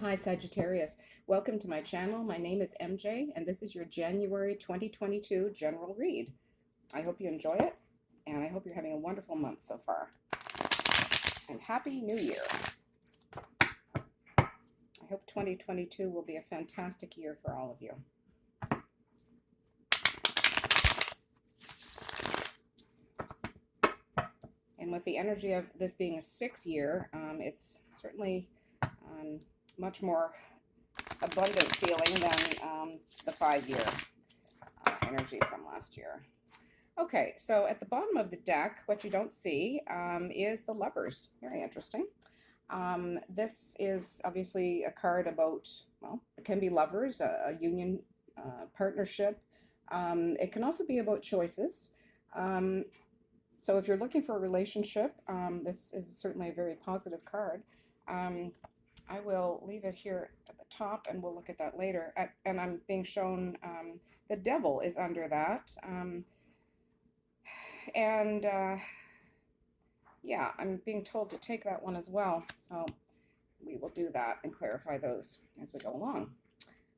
Hi Sagittarius, welcome to my channel. My name is MJ and this is your January 2022 general read. I hope you enjoy it and I hope you're having a wonderful month so far. And Happy New Year. I hope 2022 will be a fantastic year for all of you. And with the energy of this being a 6-year, it's certainly much more abundant feeling than the 5-year energy from last year. Okay, so at the bottom of the deck, what you don't see is the Lovers. Very interesting. This is obviously a card about, well, it can be lovers, a union, partnership. It can also be about choices. So if you're looking for a relationship, this is certainly a very positive card. I will leave it here at the top and we'll look at that later. And I'm being shown the Devil is under that. Yeah, I'm being told to take that one as well. So we will do that and clarify those as we go along.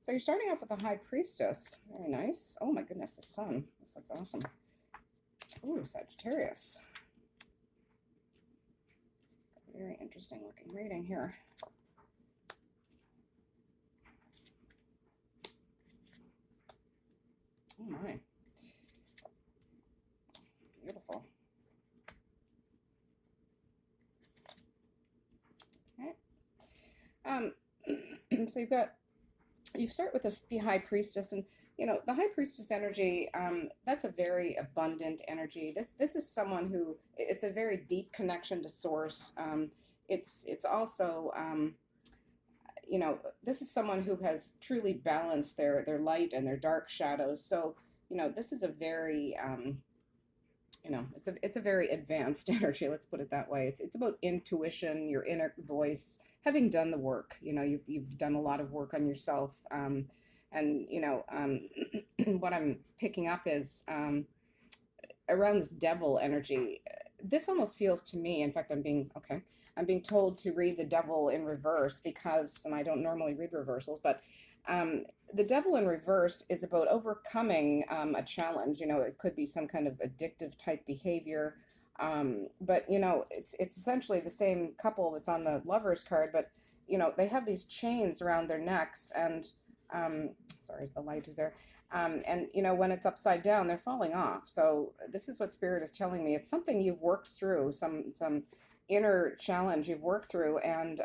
So you're starting off with the High Priestess. Very nice. Oh my goodness, the Sun. This looks awesome. Ooh, Sagittarius. Very interesting looking reading here. Oh my. Beautiful. Okay. So you start with the High Priestess, and you know the High Priestess energy. That's a very abundant energy. This is someone who, it's a very deep connection to Source. It's also you know, this is someone who has truly balanced their light and their dark shadows. So you know this is a very you know, it's a very advanced energy. Let's put it that way. It's about intuition, your inner voice, having done the work. You know, you've done a lot of work on yourself, and you know, what I'm picking up is around this Devil energy. This almost feels to me. In fact, I'm being told to read the Devil in reverse because, and I don't normally read reversals, but the Devil in reverse is about overcoming a challenge. You know, it could be some kind of addictive type behavior, but you know, it's essentially the same couple that's on the Lovers card, but you know, they have these chains around their necks, and sorry, the light is there, and you know, when it's upside down, they're falling off. So this is what Spirit is telling me. It's something you've worked through, some inner challenge you've worked through, and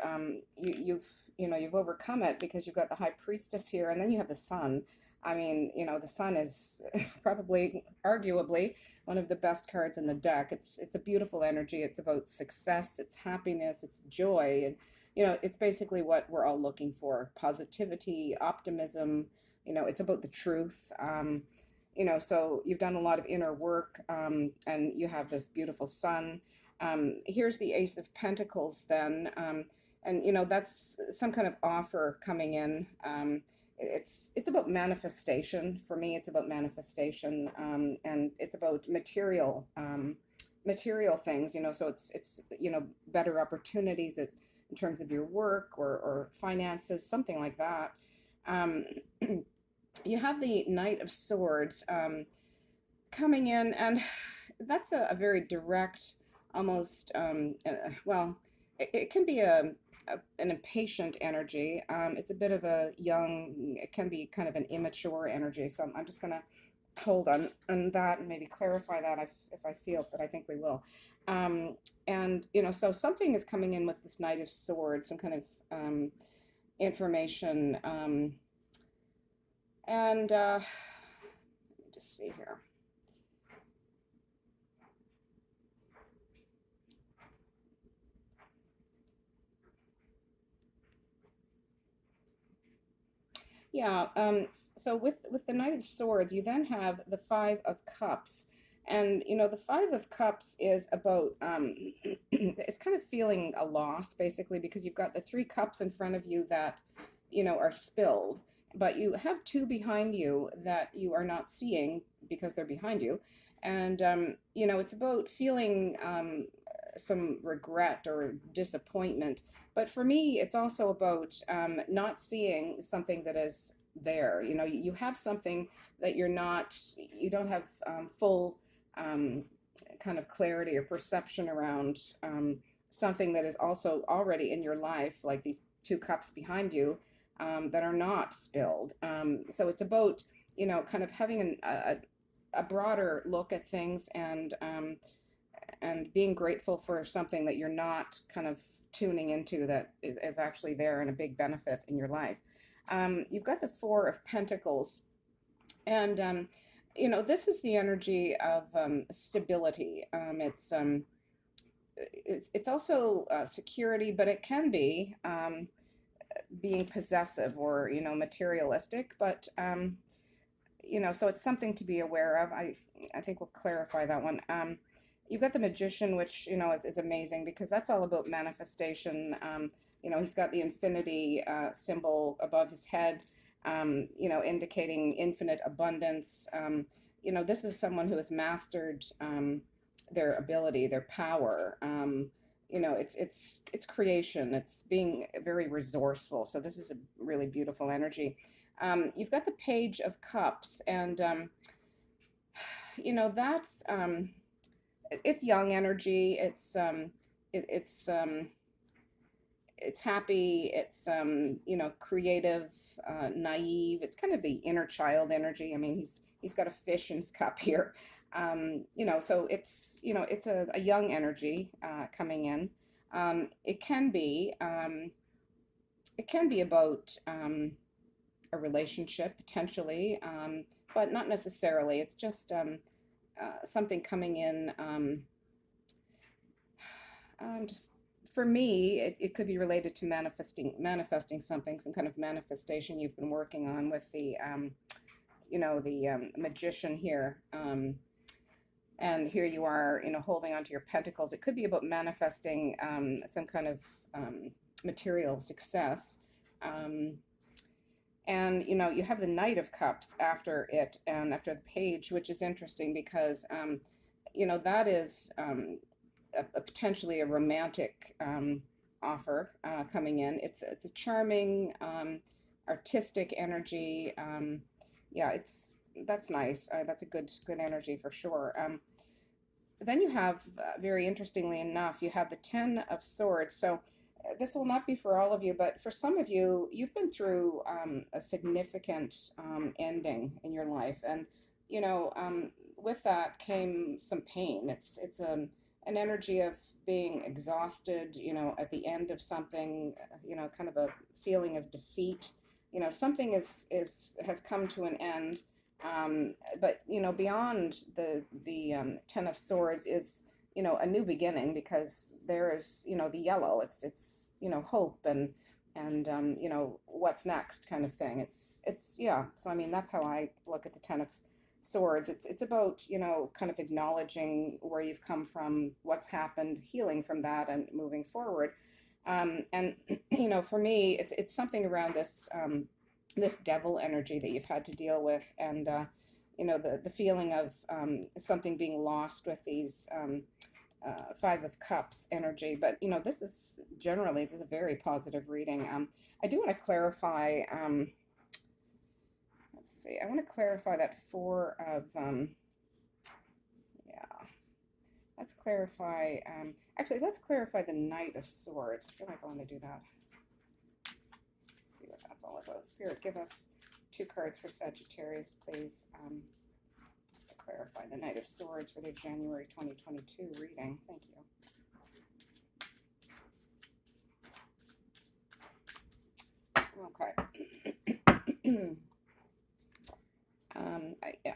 you've overcome it because you've got the High Priestess here, and then you have the Sun. I mean, you know, the Sun is probably, arguably, one of the best cards in the deck. It's a beautiful energy. It's about success, it's happiness, it's joy, and you know, it's basically what we're all looking for: positivity, optimism. You know, it's about the truth. You know, so you've done a lot of inner work, and you have this beautiful Sun. Here's the Ace of Pentacles then, and you know, that's some kind of offer coming in. It's about manifestation. For me, it's about manifestation, and it's about material things. You know, so it's you know, better opportunities in terms of your work or finances, something like that. You have the Knight of Swords coming in, and that's a very direct, almost well, it can be an impatient energy. It's a bit of a young, it can be kind of an immature energy. So I'm just gonna hold on that and maybe clarify that if I feel, but I think we will. And you know, so something is coming in with this Knight of Swords, some kind of information, and let me just see here. Yeah, so with the Knight of Swords, you then have the Five of Cups. And, you know, the Five of Cups is about, it's kind of feeling a loss, basically, because you've got the three cups in front of you that, you know, are spilled. But you have two behind you that you are not seeing because they're behind you. And, you know, it's about feeling some regret or disappointment. But for me, it's also about not seeing something that is there. You know, you have something that you don't have full um, kind of clarity or perception around something that is also already in your life, like these two cups behind you that are not spilled. So it's about, kind of having a broader look at things and being grateful for something that you're not kind of tuning into that is actually there and a big benefit in your life. You've got the Four of Pentacles, and this is the energy of stability. It's also security, but it can be being possessive or materialistic. But so it's something to be aware of. I think we'll clarify that one. You've got the Magician, which is amazing because that's all about manifestation. He's got the infinity symbol above his head, indicating infinite abundance. This is someone who has mastered their ability, their power. It's creation. It's being very resourceful. So this is a really beautiful energy. You've got the Page of Cups, and that's it's young energy. It's happy. It's creative, naive. It's kind of the inner child energy. I mean, he's got a fish in his cup here. So it's a young energy coming in. It can be about a relationship potentially, but not necessarily. It's just something coming in. Just for me, it could be related to manifesting something, some kind of manifestation you've been working on with the Magician here. And here you are, holding onto your pentacles. It could be about manifesting some kind of material success. And you have the Knight of Cups after it, and after the Page, which is interesting because that is potentially a romantic offer coming in. It's a charming, artistic energy. Yeah, that's nice. That's a good energy for sure. Then you have, very interestingly enough, you have the Ten of Swords. So this will not be for all of you, but for some of you, you've been through a significant ending in your life, and with that came some pain. It's an energy of being exhausted, at the end of something, kind of a feeling of defeat. Something has come to an end. But beyond the Ten of Swords is a new beginning, because there is the yellow. It's hope and what's next kind of thing. It's yeah. So I mean, that's how I look at the Ten of Swords. It's about kind of acknowledging where you've come from, what's happened, healing from that, and moving forward. And for me, it's something around this devil energy that you've had to deal with, and the feeling of something being lost with these Five of Cups energy. But this is a very positive reading. I do want to clarify. Let's see. I want to clarify that Four of yeah. Let's clarify. Actually, let's clarify the Knight of Swords. I feel like I want to do that. See what that's all about. Spirit, give us 2 cards for Sagittarius, please, to clarify the Knight of Swords for their January 2022 reading. Thank you. Okay.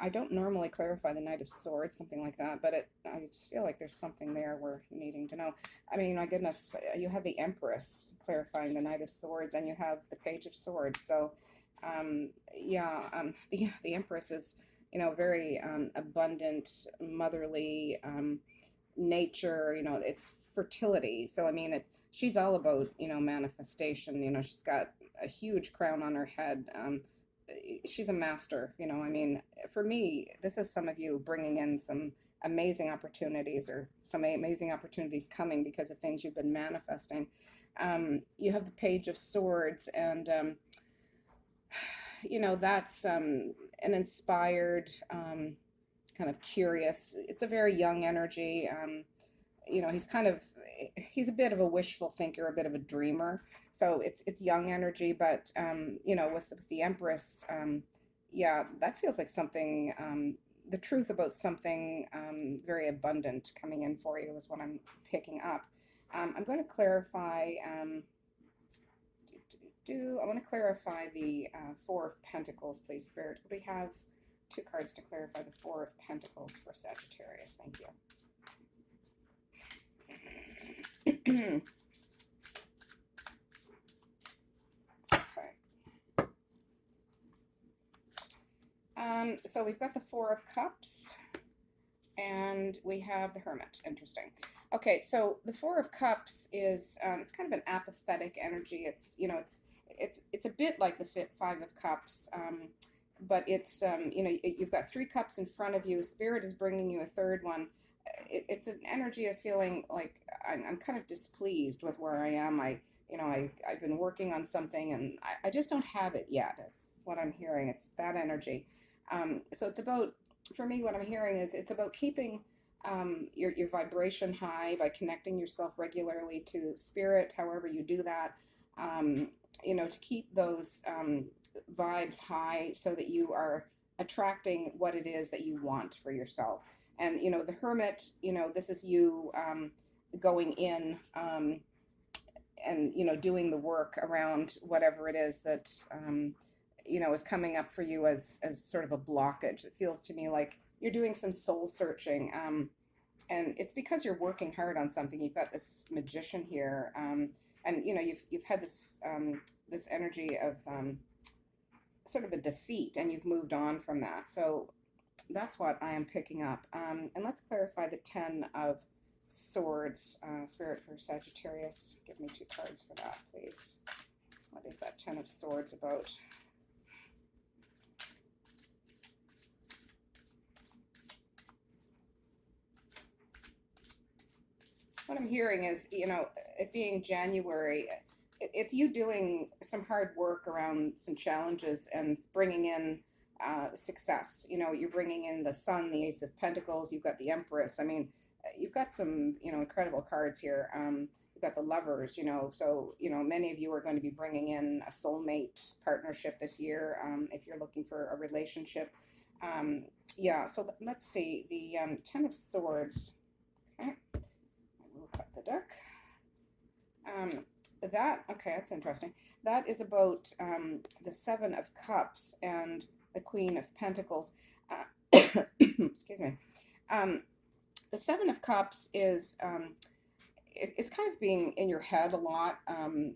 I don't normally clarify the Knight of Swords, something like that, but I just feel like there's something there we're needing to know. I mean, my goodness, you have the Empress clarifying the Knight of Swords, and you have the Page of Swords. So, the Empress is, very abundant, motherly, nature. It's fertility. So I mean, she's all about manifestation. She's got a huge crown on her head. she's a master, you know. I mean, for me, this is some of you bringing in some amazing opportunities, or some amazing opportunities coming because of things you've been manifesting. You have the Page of Swords, and you know, that's an inspired, kind of curious. It's a very young energy. You know, he's a bit of a wishful thinker, a bit of a dreamer. So it's young energy, but you know, with the Empress, yeah, that feels like something. The truth about something very abundant coming in for you is what I'm picking up. I'm going to clarify. I want to clarify the Four of Pentacles, please, Spirit. Could we have two cards to clarify the Four of Pentacles for Sagittarius? Thank you. Okay. So we've got the Four of Cups, and we have the Hermit. Interesting. Okay, so the Four of Cups is it's kind of an apathetic energy. It's, you know, it's a bit like the Five of Cups, but it's you know, you've got three cups in front of you. Spirit is bringing you a third one. It's an energy of feeling like I'm kind of displeased with where I am. You know, I've been working on something, and I just don't have it yet. That's what I'm hearing. It's that energy. So it's about, for me, what I'm hearing is it's about keeping your vibration high by connecting yourself regularly to spirit, however you do that. You know, to keep those vibes high so that you are attracting what it is that you want for yourself. And, you know, the Hermit, you know, this is you going in and, you know, doing the work around whatever it is that, you know, is coming up for you as sort of a blockage. It feels to me like you're doing some soul searching. And it's because you're working hard on something. You've got this Magician here, and you know, you've had this energy of sort of a defeat, and you've moved on from that. So that's what I am picking up. And let's clarify the Ten of Swords, Spirit, for Sagittarius. Give me two cards for that, please. What is that Ten of Swords about? What I'm hearing is, you know, it being January, it's you doing some hard work around some challenges and bringing in success. You know, you're bringing in the Sun, the Ace of Pentacles, you've got the Empress. I mean, you've got some, you know, incredible cards here. You've got the Lovers, you know, so, you know, many of you are going to be bringing in a soulmate partnership this year, if you're looking for a relationship. Yeah, so let's see, the Ten of Swords. Okay. We'll cut the deck. Okay, that's interesting. That is about the Seven of Cups and the Queen of Pentacles. Excuse me. The Seven of Cups is, it's kind of being in your head a lot.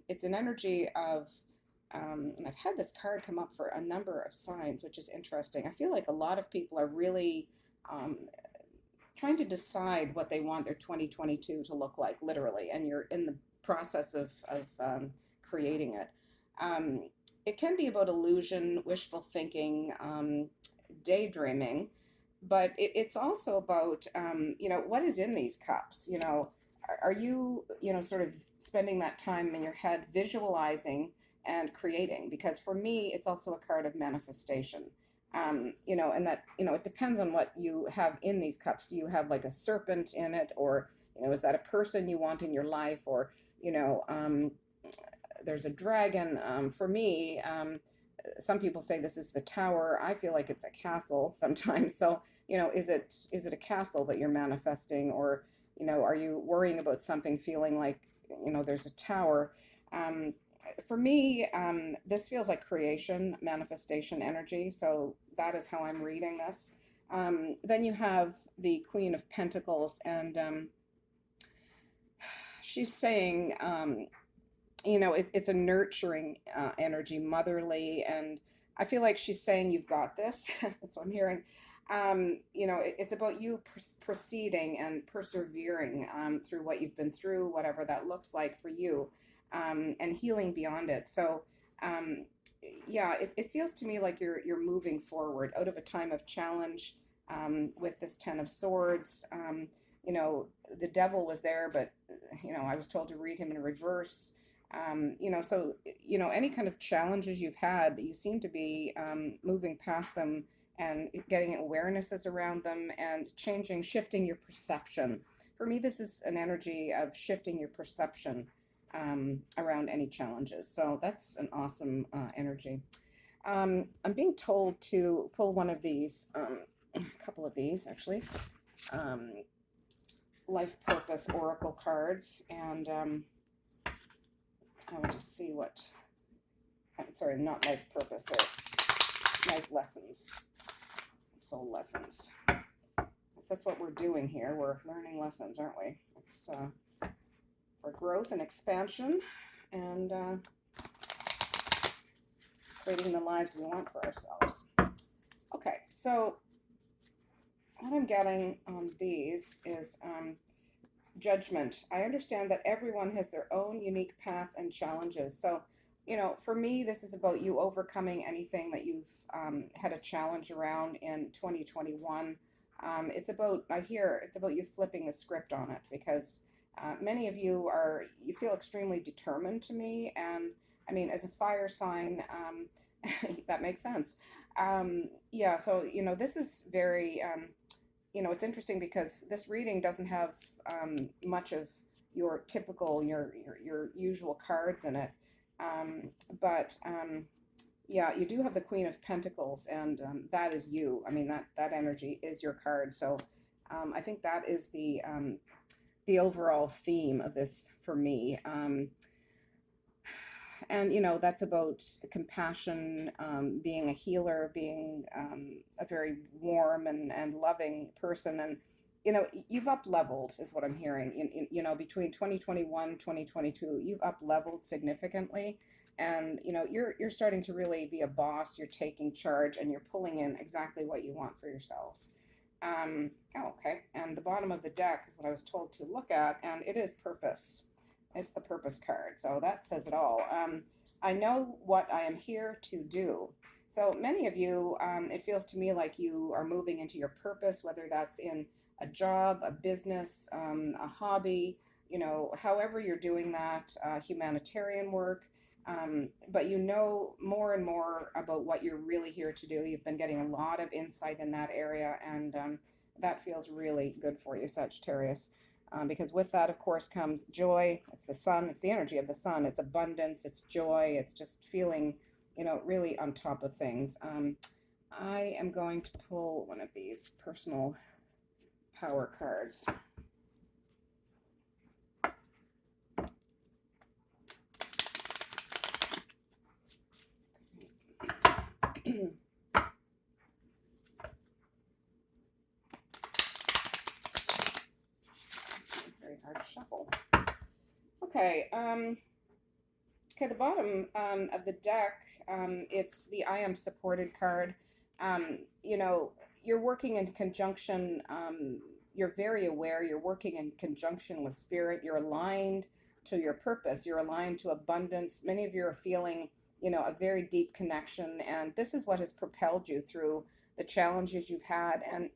It's an energy of, and I've had this card come up for a number of signs, which is interesting. I feel like a lot of people are really trying to decide what they want their 2022 to look like, literally, and you're in the process of creating it. It can be about illusion, wishful thinking, daydreaming, but it's also about, you know, what is in these cups. You know, are you, you know, sort of spending that time in your head visualizing and creating? Because for me, it's also a card of manifestation. You know, and that, you know, it depends on what you have in these cups. Do you have like a serpent in it, or, you know, is that a person you want in your life, or, you know, there's a dragon. For me, some people say this is the Tower. I feel like it's a castle sometimes. So, you know, is it a castle that you're manifesting, or, you know, are you worrying about something, feeling like, you know, there's a tower? For me, this feels like creation, manifestation energy. So that is how I'm reading this. Then you have the Queen of Pentacles, and she's saying, you know, it's a nurturing energy, motherly, and I feel like she's saying you've got this. That's what I'm hearing. You know, it's about you proceeding and persevering through what you've been through, whatever that looks like for you, and healing beyond it. So Um, yeah, it feels to me like you're moving forward out of a time of challenge, with this Ten of Swords. You know, the devil was there, but I was told to read him in reverse. So any kind of challenges you've had, you seem to be moving past them and getting awarenesses around them and shifting your perception. For me, this is an energy of shifting your perception around any challenges. So that's an awesome energy. I'm being told to pull one of these, a couple of these actually, um, life purpose oracle cards, and I will just see what. Sorry, not life purpose, or life lessons, soul lessons. That's what we're doing here. We're learning lessons, aren't we? It's for growth and expansion, and creating the lives we want for ourselves. Okay, so what I'm getting on these is judgment. I understand that everyone has their own unique path and challenges. So, for me, this is about you overcoming anything that you've had a challenge around in 2021. It's about you flipping the script on it, because many of you feel extremely determined to me. And I mean, as a fire sign, that makes sense. Yeah, so, this is very, it's interesting because this reading doesn't have much of your typical, your usual cards in it. But yeah, you do have the Queen of Pentacles, and that is you. I mean, that energy is your card. So I think that is the overall theme of this for me. And that's about compassion, being a healer, being a very warm and loving person. And you've up leveled is what I'm hearing. Between 2021 2022, you've up leveled significantly. And you're starting to really be a boss. You're taking charge, and you're pulling in exactly what you want for yourselves. Okay, and the bottom of the deck is what I was told to look at, and it is purpose. It's the purpose card, so that says it all. I know what I am here to do. So many of you, it feels to me like you are moving into your purpose, whether that's in a job, a business, a hobby, however you're doing that, humanitarian work. But more and more about what you're really here to do. You've been getting a lot of insight in that area, and that feels really good for you, Sagittarius. Because with that, of course, comes joy. It's the sun. It's the energy of the sun. It's abundance. It's joy. It's just feeling, really on top of things. I am going to pull one of these personal power cards. Very hard to shuffle. Okay. Okay, the bottom of the deck, it's the I am supported card. You're working in conjunction, you're very aware, you're working in conjunction with spirit, you're aligned to your purpose, you're aligned to abundance. Many of you are feeling, a very deep connection, and this is what has propelled you through the challenges you've had and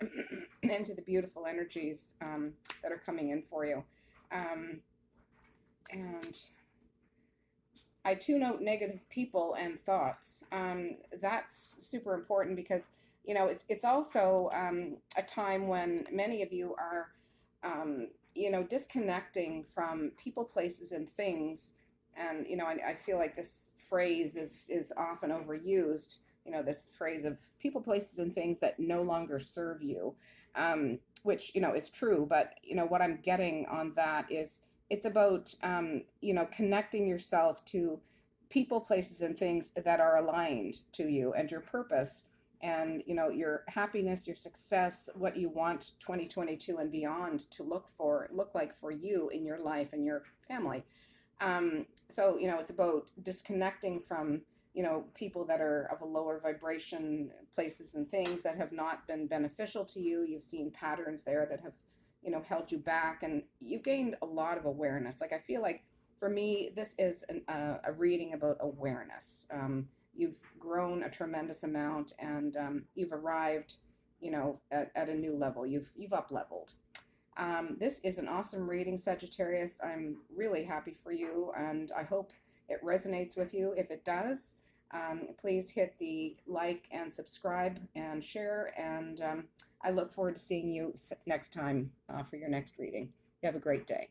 into the beautiful energies that are coming in for you. And I tune out negative people and thoughts. That's super important because it's also a time when many of you are disconnecting from people, places, and things. And I feel like this phrase is often overused. This phrase of people, places, and things that no longer serve you, which is true. But what I'm getting on that is it's about connecting yourself to people, places, and things that are aligned to you and your purpose, and your happiness, your success, what you want 2022 and beyond to look like for you in your life and your family. So it's about disconnecting from people that are of a lower vibration, places and things that have not been beneficial to you. You've seen patterns there that have held you back, and you've gained a lot of awareness. Like, I feel like for me, this is a reading about awareness. You've grown a tremendous amount, and you've arrived, at a new level. You've up leveled. This is an awesome reading, Sagittarius. I'm really happy for you, and I hope it resonates with you. If it does, please hit the like and subscribe and share, and I look forward to seeing you next time for your next reading. You have a great day.